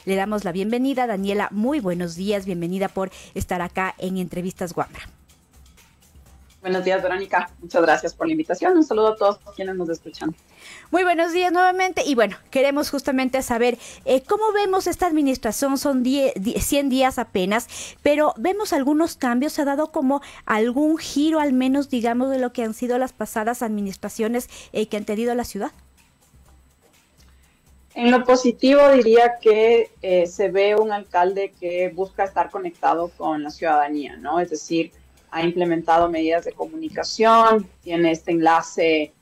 le damos la bienvenida. Daniela, muy buenos días, bienvenida por estar acá en Entrevistas Wambra. Buenos días, Verónica. Muchas gracias por la invitación. Un saludo a todos quienes nos escuchan. Muy buenos días nuevamente y bueno, queremos justamente saber cómo vemos esta administración. Son 100 días apenas, pero vemos algunos cambios. Se ha dado como algún giro, al menos digamos, de lo que han sido las pasadas administraciones que han tenido la ciudad. En lo positivo diría que se ve un alcalde que busca estar conectado con la ciudadanía, ¿no? Es decir, ha implementado medidas de comunicación, tiene este enlace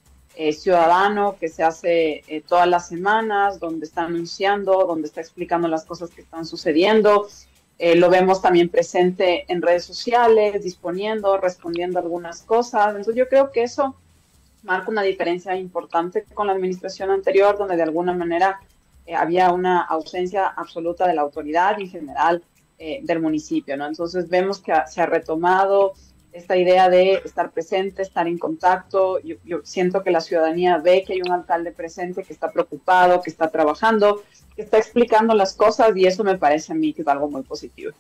ciudadano que se hace todas las semanas, donde está anunciando, donde está explicando las cosas que están sucediendo. Lo vemos también presente en redes sociales, disponiendo, respondiendo algunas cosas. Entonces yo creo que eso marca una diferencia importante con la administración anterior, donde de alguna manera había una ausencia absoluta de la autoridad en general del municipio, ¿no? Entonces vemos que se ha retomado esta idea de estar presente, estar en contacto. Yo siento que la ciudadanía ve que hay un alcalde presente, que está preocupado, que está trabajando, que está explicando las cosas, y eso me parece a mí que es algo muy positivo.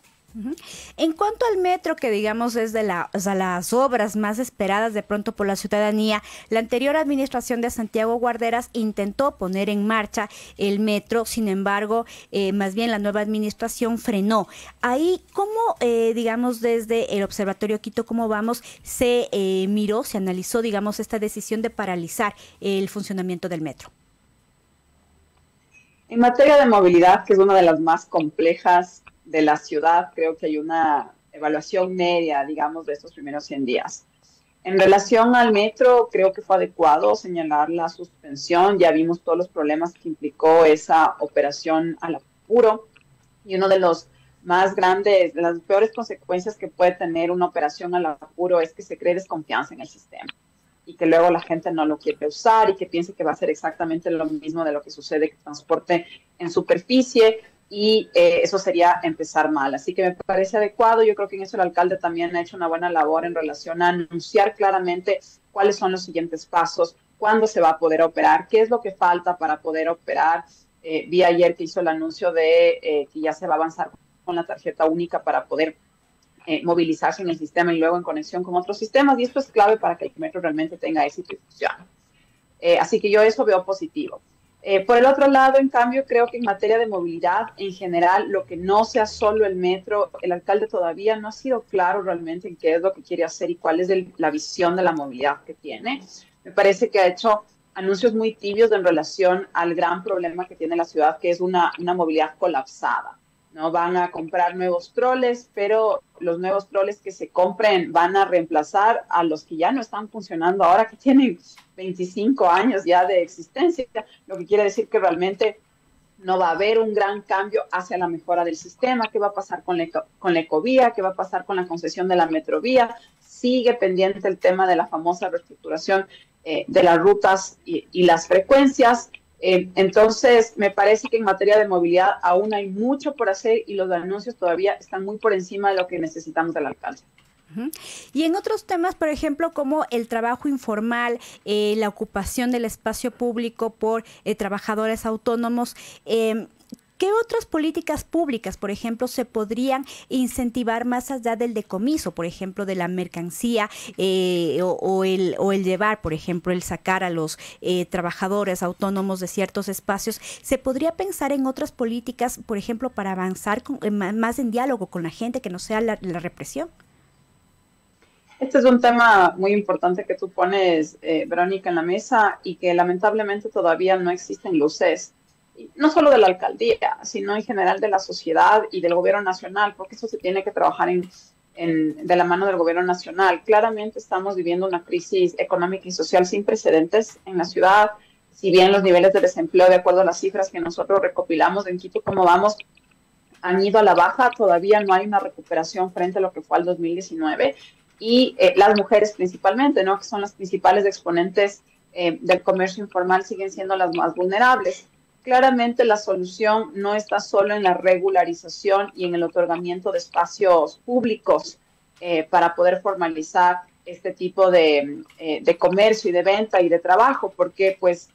En cuanto al metro, que digamos es de las obras más esperadas de pronto por la ciudadanía, la anterior administración de Santiago Guarderas intentó poner en marcha el metro, sin embargo, más bien la nueva administración frenó. Ahí, ¿cómo, digamos, desde el Observatorio Quito, cómo vamos, se miró, se analizó, digamos, esta decisión de paralizar el funcionamiento del metro? En materia de movilidad, que es una de las más complejas de la ciudad, creo que hay una evaluación media, digamos, de estos primeros 100 días. En relación al metro, creo que fue adecuado señalar la suspensión. Ya vimos todos los problemas que implicó esa operación al apuro, y uno de los más grandes, de las peores consecuencias que puede tener una operación al apuro es que se cree desconfianza en el sistema y que luego la gente no lo quiere usar y que piense que va a ser exactamente lo mismo de lo que sucede con transporte en superficie, y eso sería empezar mal. Así que me parece adecuado. Yo creo que en eso el alcalde también ha hecho una buena labor en relación a anunciar claramente cuáles son los siguientes pasos, cuándo se va a poder operar, qué es lo que falta para poder operar. Vi ayer que hizo el anuncio de que ya se va a avanzar con la tarjeta única para poder movilizarse en el sistema y luego en conexión con otros sistemas, y esto es clave para que el metro realmente tenga éxito y funcione. Así que yo eso veo positivo. Por el otro lado, en cambio, creo que en materia de movilidad en general, lo que no sea solo el metro, el alcalde todavía no ha sido claro realmente en qué es lo que quiere hacer y cuál es la visión de la movilidad que tiene. Me parece que ha hecho anuncios muy tibios en relación al gran problema que tiene la ciudad, que es una movilidad colapsada. ¿No? Van a comprar nuevos troles, pero los nuevos troles que se compren van a reemplazar a los que ya no están funcionando ahora, que tienen 25 años ya de existencia, lo que quiere decir que realmente no va a haber un gran cambio hacia la mejora del sistema. ¿Qué va a pasar con la ecovía? ¿Qué va a pasar con la concesión de la metrovía? Sigue pendiente el tema de la famosa reestructuración de las rutas y las frecuencias. Entonces, me parece que en materia de movilidad aún hay mucho por hacer y los anuncios todavía están muy por encima de lo que necesitamos del alcalde. Y en otros temas, por ejemplo, como el trabajo informal, la ocupación del espacio público por trabajadores autónomos, ¿qué otras políticas públicas, por ejemplo, se podrían incentivar más allá del decomiso, por ejemplo, de la mercancía o el llevar, por ejemplo, el sacar a los trabajadores autónomos de ciertos espacios? ¿Se podría pensar en otras políticas, por ejemplo, para avanzar más en diálogo con la gente, que no sea la represión? Este es un tema muy importante que tú pones, Verónica, en la mesa, y que lamentablemente todavía no existen luces, no solo de la alcaldía, sino en general de la sociedad y del gobierno nacional, porque eso se tiene que trabajar de la mano del gobierno nacional. Claramente estamos viviendo una crisis económica y social sin precedentes en la ciudad. Si bien los niveles de desempleo, de acuerdo a las cifras que nosotros recopilamos en Quito, ¿cómo vamos?, han ido a la baja, todavía no hay una recuperación frente a lo que fue al 2019. Y las mujeres principalmente, ¿no?, que son las principales exponentes del comercio informal, siguen siendo las más vulnerables. Claramente la solución no está solo en la regularización y en el otorgamiento de espacios públicos para poder formalizar este tipo de comercio y de venta y de trabajo, porque pues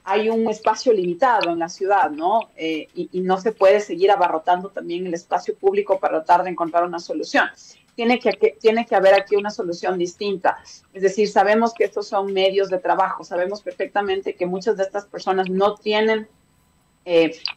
hay un espacio limitado en la ciudad, ¿no? Y no se puede seguir abarrotando también el espacio público para tratar de encontrar una solución. Tiene que haber aquí una solución distinta. Es decir, sabemos que estos son medios de trabajo, sabemos perfectamente que muchas de estas personas no tienen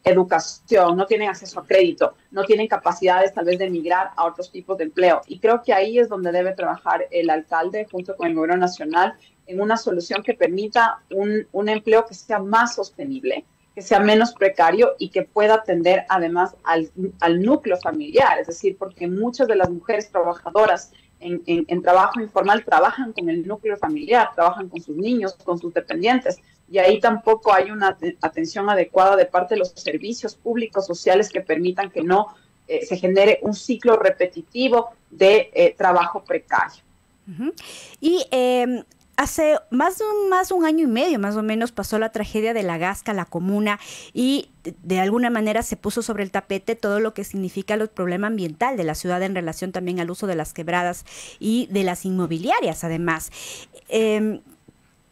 educación, no tienen acceso a crédito, no tienen capacidades tal vez de migrar a otros tipos de empleo. Y creo que ahí es donde debe trabajar el alcalde junto con el gobierno nacional en una solución que permita un empleo que sea más sostenible, que sea menos precario y que pueda atender además al núcleo familiar. Es decir, porque muchas de las mujeres trabajadoras en trabajo informal trabajan con el núcleo familiar, trabajan con sus niños, con sus dependientes, y ahí tampoco hay una atención adecuada de parte de los servicios públicos sociales que permitan que no se genere un ciclo repetitivo de trabajo precario. Uh-huh. Y hace más de un año y medio, más o menos, pasó la tragedia de La Gasca, la comuna, y de alguna manera se puso sobre el tapete todo lo que significa el problema ambiental de la ciudad en relación también al uso de las quebradas y de las inmobiliarias, además.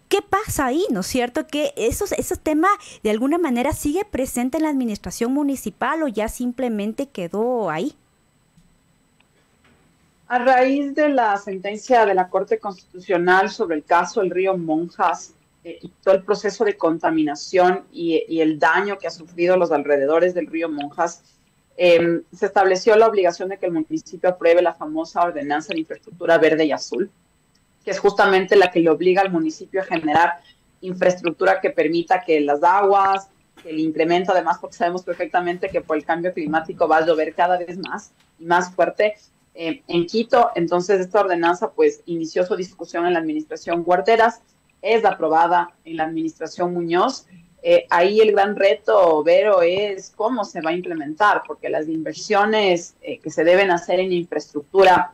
¿Qué pasa ahí, no es cierto? ¿Que ese tema de alguna manera sigue presente en la administración municipal o ya simplemente quedó ahí? A raíz de la sentencia de la Corte Constitucional sobre el caso del río Monjas y todo el proceso de contaminación y el daño que ha sufrido los alrededores del río Monjas, se estableció la obligación de que el municipio apruebe la famosa Ordenanza de Infraestructura Verde y Azul, que es justamente la que le obliga al municipio a generar infraestructura que permita que las aguas, que el incremento, además porque sabemos perfectamente que por el cambio climático va a llover cada vez más y más fuerte en Quito. Entonces esta ordenanza pues inició su discusión en la administración Guarderas, es aprobada en la administración Muñoz. Ahí el gran reto, Vero, es cómo se va a implementar, porque las inversiones que se deben hacer en infraestructura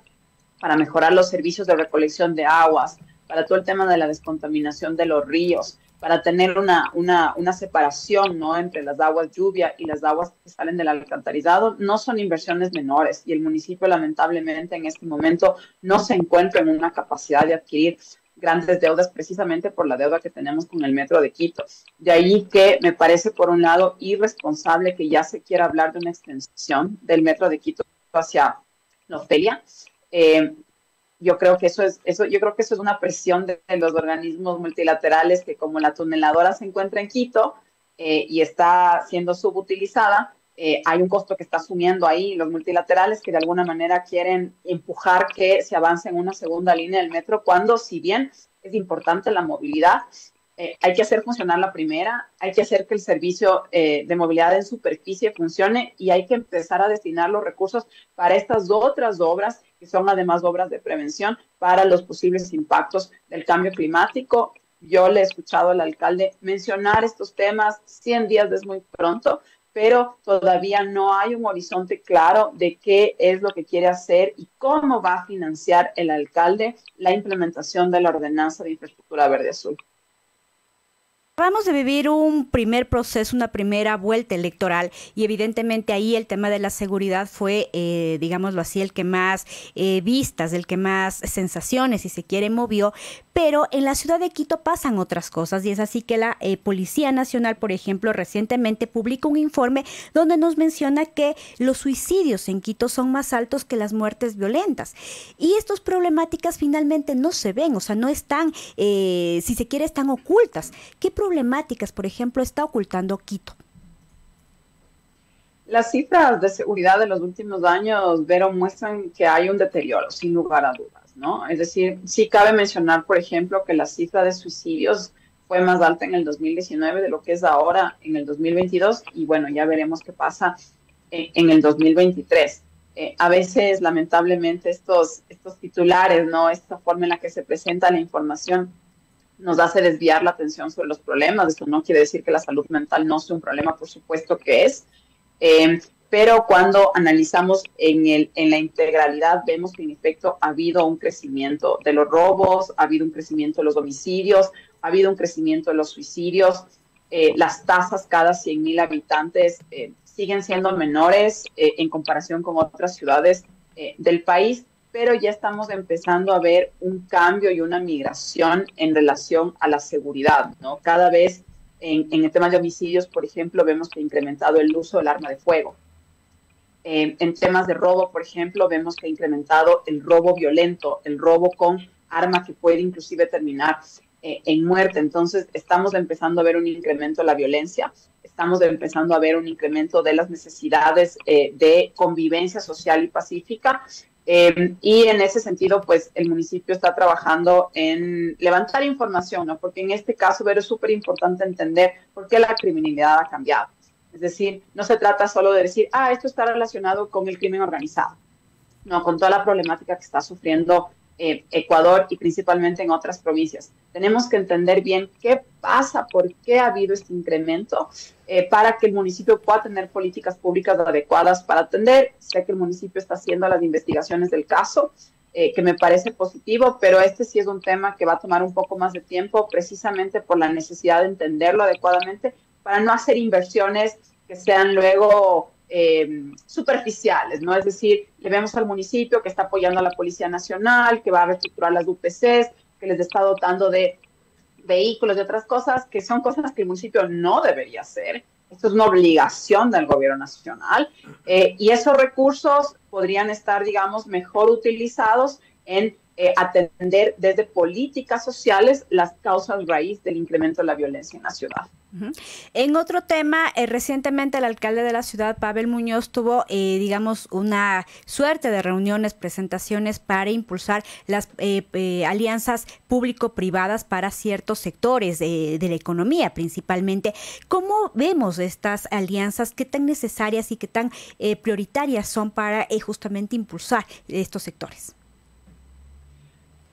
para mejorar los servicios de recolección de aguas, para todo el tema de la descontaminación de los ríos, para tener una separación, ¿no?, entre las aguas lluvia y las aguas que salen del alcantarizado, no son inversiones menores, y el municipio lamentablemente en este momento no se encuentra en una capacidad de adquirir grandes deudas precisamente por la deuda que tenemos con el Metro de Quito. De ahí que me parece, por un lado, irresponsable que ya se quiera hablar de una extensión del Metro de Quito hacia la Ofelia. Yo creo que eso es una presión de los organismos multilaterales, que como la tuneladora se encuentra en Quito y está siendo subutilizada, hay un costo que está asumiendo ahí los multilaterales, que de alguna manera quieren empujar que se avance en una segunda línea del metro, cuando si bien es importante la movilidad, hay que hacer funcionar la primera, hay que hacer que el servicio de movilidad en superficie funcione, y hay que empezar a destinar los recursos para estas otras obras, que son además obras de prevención para los posibles impactos del cambio climático. Yo le he escuchado al alcalde mencionar estos temas. 100 días es muy pronto, pero todavía no hay un horizonte claro de qué es lo que quiere hacer y cómo va a financiar el alcalde la implementación de la Ordenanza de Infraestructura Verde Azul. Acabamos de vivir un primer proceso, una primera vuelta electoral, y evidentemente ahí el tema de la seguridad fue, digámoslo así, el que más vistas, el que más sensaciones, si se quiere, movió. Pero en la ciudad de Quito pasan otras cosas, y es así que la Policía Nacional, por ejemplo, recientemente publicó un informe donde nos menciona que los suicidios en Quito son más altos que las muertes violentas. Y estas problemáticas finalmente no se ven, o sea, no están, si se quiere, están ocultas. ¿Qué problemáticas, por ejemplo, está ocultando Quito? Las cifras de seguridad de los últimos años, Vero, muestran que hay un deterioro, sin lugar a dudas, ¿no? Es decir, sí cabe mencionar, por ejemplo, que la cifra de suicidios fue más alta en el 2019 de lo que es ahora en el 2022, y bueno, ya veremos qué pasa en el 2023. A veces, lamentablemente, estos titulares, ¿no?, esta forma en la que se presenta la información, nos hace desviar la atención sobre los problemas. Esto no quiere decir que la salud mental no sea un problema, por supuesto que es, pero cuando analizamos en la integralidad, vemos que en efecto ha habido un crecimiento de los robos, ha habido un crecimiento de los homicidios, ha habido un crecimiento de los suicidios. Las tasas cada 100.000 habitantes siguen siendo menores en comparación con otras ciudades del país, pero ya estamos empezando a ver un cambio y una migración en relación a la seguridad, ¿no? Cada vez En el tema de homicidios, por ejemplo, vemos que ha incrementado el uso del arma de fuego. En temas de robo, por ejemplo, vemos que ha incrementado el robo violento, el robo con arma que puede inclusive terminar en muerte. Entonces, estamos empezando a ver un incremento de la violencia, estamos empezando a ver un incremento de las necesidades de convivencia social y pacífica. Y en ese sentido, pues el municipio está trabajando en levantar información, ¿no? Porque en este caso, es súper importante entender por qué la criminalidad ha cambiado. Es decir, no se trata solo de decir, esto está relacionado con el crimen organizado. No, con toda la problemática que está sufriendo Ecuador y principalmente en otras provincias. Tenemos que entender bien qué pasa, por qué ha habido este incremento para que el municipio pueda tener políticas públicas adecuadas para atender. Sé que el municipio está haciendo las investigaciones del caso, que me parece positivo, pero este sí es un tema que va a tomar un poco más de tiempo, precisamente por la necesidad de entenderlo adecuadamente, para no hacer inversiones que sean luego superficiales, ¿no? Es decir, le vemos al municipio que está apoyando a la Policía Nacional, que va a reestructurar las UPCs, que les está dotando de vehículos y otras cosas, que son cosas que el municipio no debería hacer. Esto es una obligación del gobierno nacional y esos recursos podrían estar, digamos, mejor utilizados en atender desde políticas sociales las causas raíz del incremento de la violencia en la ciudad. En otro tema, recientemente el alcalde de la ciudad, Pavel Muñoz, tuvo, digamos, una suerte de reuniones, presentaciones para impulsar las alianzas público-privadas para ciertos sectores de la economía, principalmente. ¿Cómo vemos estas alianzas? ¿Qué tan necesarias y qué tan prioritarias son para justamente impulsar estos sectores?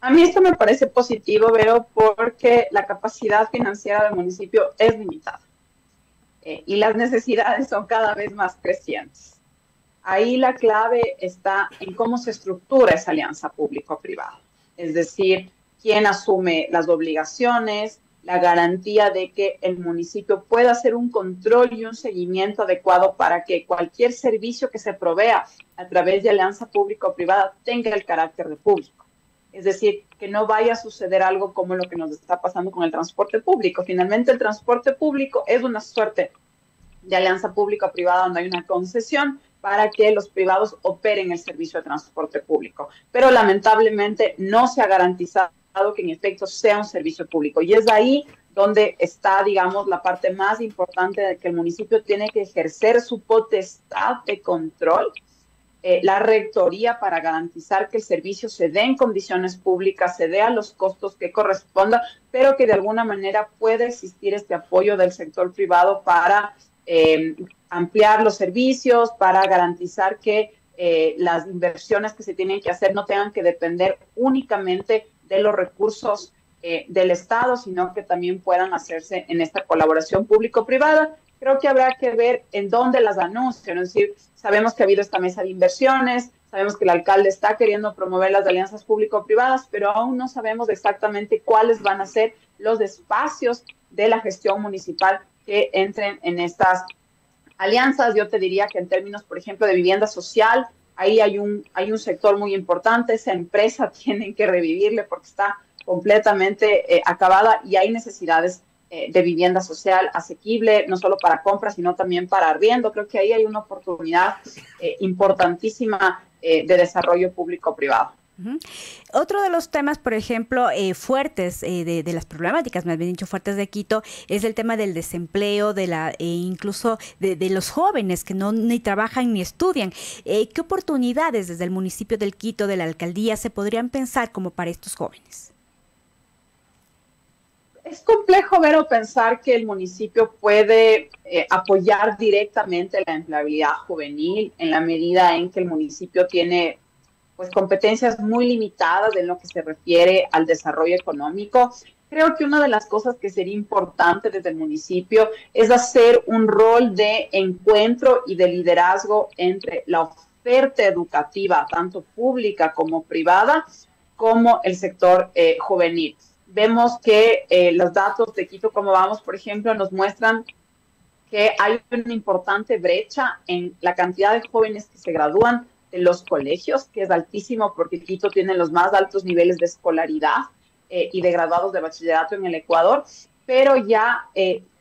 A mí esto me parece positivo, Vero, porque la capacidad financiera del municipio es limitada y las necesidades son cada vez más crecientes. Ahí la clave está en cómo se estructura esa alianza público-privada, es decir, quién asume las obligaciones, la garantía de que el municipio pueda hacer un control y un seguimiento adecuado para que cualquier servicio que se provea a través de alianza público-privada tenga el carácter de público. Es decir, que no vaya a suceder algo como lo que nos está pasando con el transporte público. Finalmente, el transporte público es una suerte de alianza pública-privada donde hay una concesión para que los privados operen el servicio de transporte público. Pero lamentablemente no se ha garantizado que en efecto sea un servicio público. Y es ahí donde está, digamos, la parte más importante de que el municipio tiene que ejercer su potestad de control, la rectoría, para garantizar que el servicio se dé en condiciones públicas, se dé a los costos que corresponda, pero que de alguna manera pueda existir este apoyo del sector privado para ampliar los servicios, para garantizar que las inversiones que se tienen que hacer no tengan que depender únicamente de los recursos del Estado, sino que también puedan hacerse en esta colaboración público-privada. Creo que habrá que ver en dónde las anuncian, es decir, sabemos que ha habido esta mesa de inversiones, sabemos que el alcalde está queriendo promover las alianzas público-privadas, pero aún no sabemos exactamente cuáles van a ser los espacios de la gestión municipal que entren en estas alianzas. Yo te diría que en términos, por ejemplo, de vivienda social, ahí hay un sector muy importante, esa empresa tienen que revivirle porque está completamente acabada y hay necesidades de vivienda social asequible, no solo para compra, sino también para arriendo. Creo que ahí hay una oportunidad importantísima de desarrollo público-privado. Otro de los temas, por ejemplo, fuertes de las problemáticas, más bien dicho, fuertes de Quito, es el tema del desempleo, incluso de los jóvenes que no ni trabajan ni estudian. ¿Qué oportunidades desde el municipio del Quito, de la alcaldía, se podrían pensar como para estos jóvenes? Es complejo, Vero, pensar que el municipio puede apoyar directamente la empleabilidad juvenil en la medida en que el municipio tiene pues competencias muy limitadas en lo que se refiere al desarrollo económico. Creo que una de las cosas que sería importante desde el municipio es hacer un rol de encuentro y de liderazgo entre la oferta educativa, tanto pública como privada, como el sector juvenil. Vemos que los datos de Quito, como vamos, por ejemplo, nos muestran que hay una importante brecha en la cantidad de jóvenes que se gradúan de los colegios, que es altísimo porque Quito tiene los más altos niveles de escolaridad y de graduados de bachillerato en el Ecuador, pero ya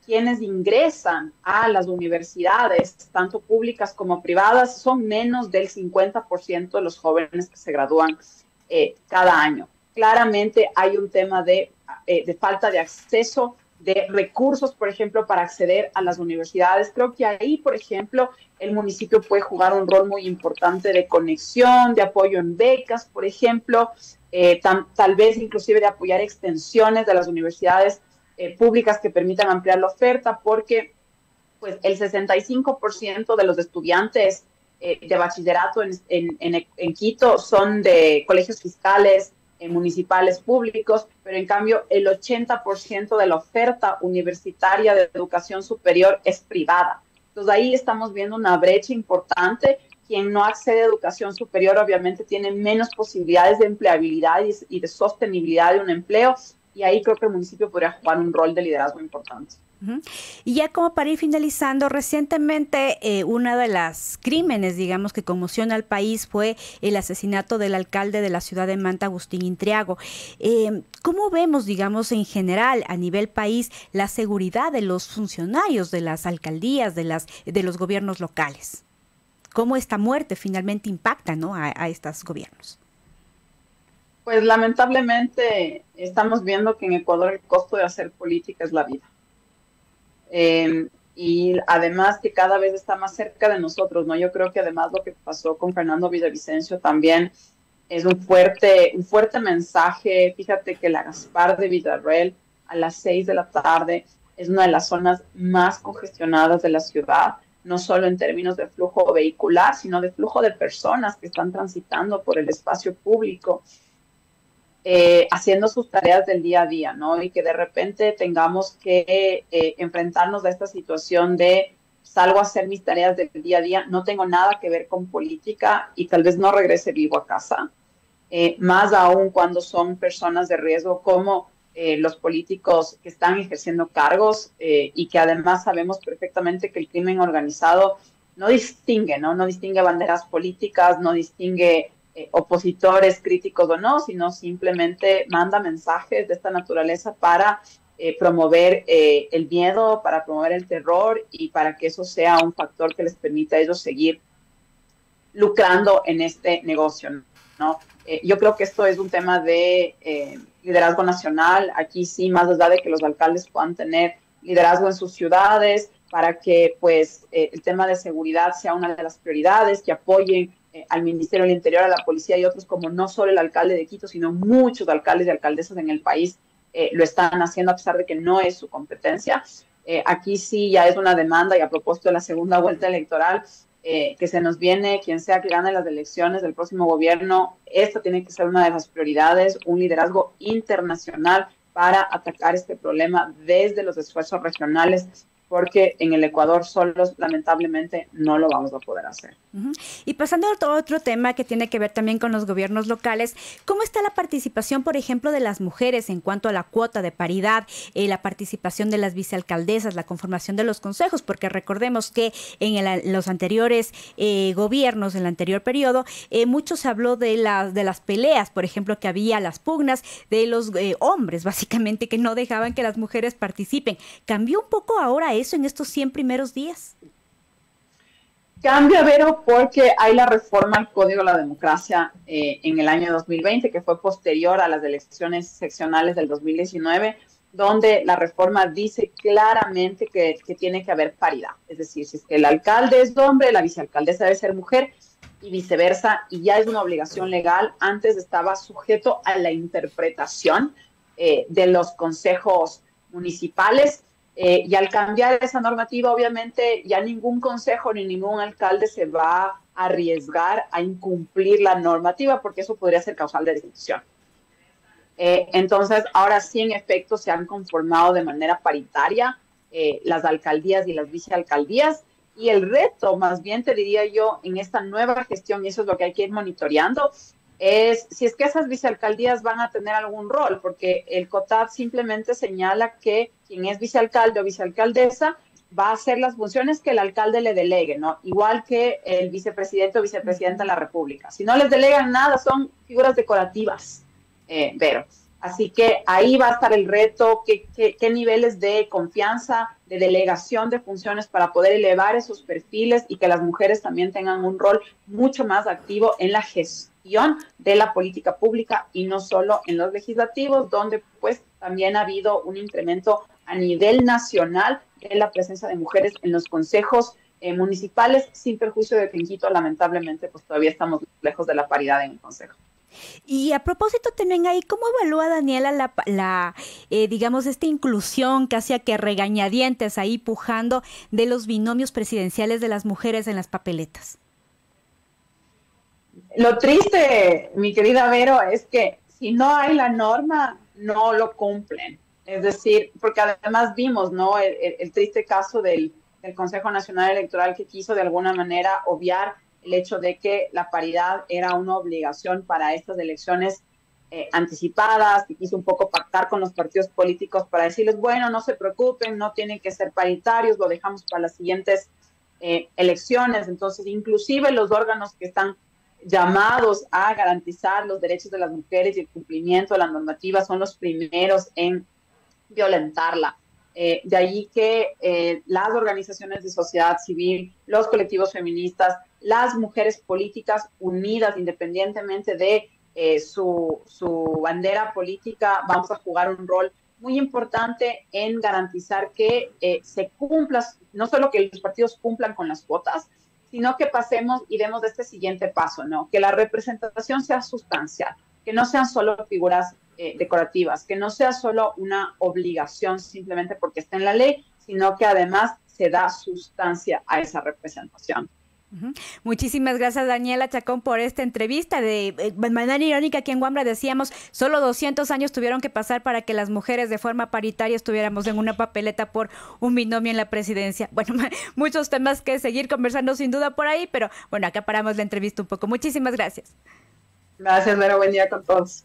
quienes ingresan a las universidades, tanto públicas como privadas, son menos del 50% de los jóvenes que se gradúan cada año. Claramente hay un tema de falta de acceso, de recursos, por ejemplo, para acceder a las universidades. Creo que ahí, por ejemplo, el municipio puede jugar un rol muy importante de conexión, de apoyo en becas, por ejemplo, tal vez inclusive de apoyar extensiones de las universidades públicas que permitan ampliar la oferta, porque pues, el 65% de los estudiantes de bachillerato en Quito son de colegios fiscales, municipales públicos, pero en cambio el 80% de la oferta universitaria de educación superior es privada. Entonces ahí estamos viendo una brecha importante. Quien no accede a educación superior obviamente tiene menos posibilidades de empleabilidad y de sostenibilidad de un empleo, y ahí creo que el municipio podría jugar un rol de liderazgo importante. Y ya como para ir finalizando, recientemente uno de los crímenes, digamos, que conmociona al país fue el asesinato del alcalde de la ciudad de Manta, Agustín Intriago. ¿Cómo vemos, digamos, en general, a nivel país, la seguridad de los funcionarios de las alcaldías, de los gobiernos locales? ¿Cómo esta muerte finalmente impacta, ¿no?, a estos gobiernos? Pues lamentablemente estamos viendo que en Ecuador el costo de hacer política es la vida. Y además que cada vez está más cerca de nosotros, ¿no? Yo creo que además lo que pasó con Fernando Villavicencio también es un fuerte mensaje. Fíjate que la Gaspar de Villarreal a las 6 de la tarde es una de las zonas más congestionadas de la ciudad, no solo en términos de flujo vehicular, sino de flujo de personas que están transitando por el espacio público. Haciendo sus tareas del día a día, ¿no? Y que de repente tengamos que enfrentarnos a esta situación de salgo a hacer mis tareas del día a día, no tengo nada que ver con política y tal vez no regrese vivo a casa. Más aún cuando son personas de riesgo como los políticos que están ejerciendo cargos y que además sabemos perfectamente que el crimen organizado no distingue, ¿no? No distingue banderas políticas, no distingue opositores, críticos o no, sino simplemente manda mensajes de esta naturaleza para promover el miedo, para promover el terror y para que eso sea un factor que les permita a ellos seguir lucrando en este negocio, ¿no? Yo creo que esto es un tema de liderazgo nacional. Aquí sí, más allá de que los alcaldes puedan tener liderazgo en sus ciudades para que pues el tema de seguridad sea una de las prioridades, que apoyen al Ministerio del Interior, a la policía y otros, como no solo el alcalde de Quito, sino muchos alcaldes y alcaldesas en el país lo están haciendo a pesar de que no es su competencia. Aquí sí ya es una demanda, y a propósito de la segunda vuelta electoral, que se nos viene, quien sea que gane las elecciones del próximo gobierno, esta tiene que ser una de las prioridades, un liderazgo internacional para atacar este problema desde los esfuerzos regionales, porque en el Ecuador solos, lamentablemente, no lo vamos a poder hacer. Y pasando a otro tema que tiene que ver también con los gobiernos locales, ¿cómo está la participación, por ejemplo, de las mujeres en cuanto a la cuota de paridad, la participación de las vicealcaldesas, la conformación de los consejos? Porque recordemos que en los anteriores gobiernos, en el anterior periodo, mucho se habló de las peleas, por ejemplo, que había, las pugnas de los hombres, básicamente, que no dejaban que las mujeres participen. ¿Cambió un poco ahora eso en estos 100 primeros días? Cambia, Vero, porque hay la reforma al Código de la Democracia en el año 2020, que fue posterior a las elecciones seccionales del 2019, donde la reforma dice claramente que tiene que haber paridad. Es decir, si es que el alcalde es hombre, la vicealcaldesa debe ser mujer y viceversa, y ya es una obligación legal. Antes estaba sujeto a la interpretación de los consejos municipales. Y al cambiar esa normativa, obviamente, ya ningún consejo ni ningún alcalde se va a arriesgar a incumplir la normativa, porque eso podría ser causal de destitución. Entonces, ahora sí, en efecto, se han conformado de manera paritaria las alcaldías y las vicealcaldías, y el reto, más bien te diría yo, en esta nueva gestión, y eso es lo que hay que ir monitoreando, es si es que esas vicealcaldías van a tener algún rol, porque el COTAD simplemente señala que quien es vicealcalde o vicealcaldesa va a hacer las funciones que el alcalde le delegue, ¿no? Igual que el vicepresidente o vicepresidenta de la República. Si no les delegan nada, son figuras decorativas, Vero. Así que ahí va a estar el reto, qué niveles de confianza, de delegación de funciones para poder elevar esos perfiles y que las mujeres también tengan un rol mucho más activo en la gestión de la política pública y no solo en los legislativos, donde pues también ha habido un incremento a nivel nacional de la presencia de mujeres en los consejos municipales, sin perjuicio de que en Quito lamentablemente pues todavía estamos lejos de la paridad en el consejo. Y a propósito también ahí, ¿cómo evalúa Daniela digamos, esta inclusión casi a que regañadientes ahí pujando de los binomios presidenciales de las mujeres en las papeletas? Lo triste, mi querida Vero, es que si no hay la norma, no lo cumplen. Es decir, porque además vimos, ¿no? El triste caso del Consejo Nacional Electoral que quiso de alguna manera obviar el hecho de que la paridad era una obligación para estas elecciones anticipadas, y quiso un poco pactar con los partidos políticos para decirles, bueno, no se preocupen, no tienen que ser paritarios, lo dejamos para las siguientes elecciones. Entonces, inclusive los órganos que están llamados a garantizar los derechos de las mujeres y el cumplimiento de la normativa son los primeros en violentarla. De ahí que las organizaciones de sociedad civil, los colectivos feministas, las mujeres políticas unidas, independientemente de su bandera política, vamos a jugar un rol muy importante en garantizar que se cumpla, no solo que los partidos cumplan con las cuotas, sino que pasemos y demos este siguiente paso, ¿no? Que la representación sea sustancial, que no sean solo figuras decorativas, que no sea solo una obligación simplemente porque está en la ley, sino que además se da sustancia a esa representación. Muchísimas gracias, Daniela Chacón, por esta entrevista. De manera irónica, aquí en Wambra decíamos, solo 200 años tuvieron que pasar para que las mujeres de forma paritaria estuviéramos en una papeleta por un binomio en la presidencia. Bueno, muchos temas que seguir conversando sin duda por ahí, pero bueno, acá paramos la entrevista un poco. Muchísimas gracias. Gracias, Vero. Buen día con todos.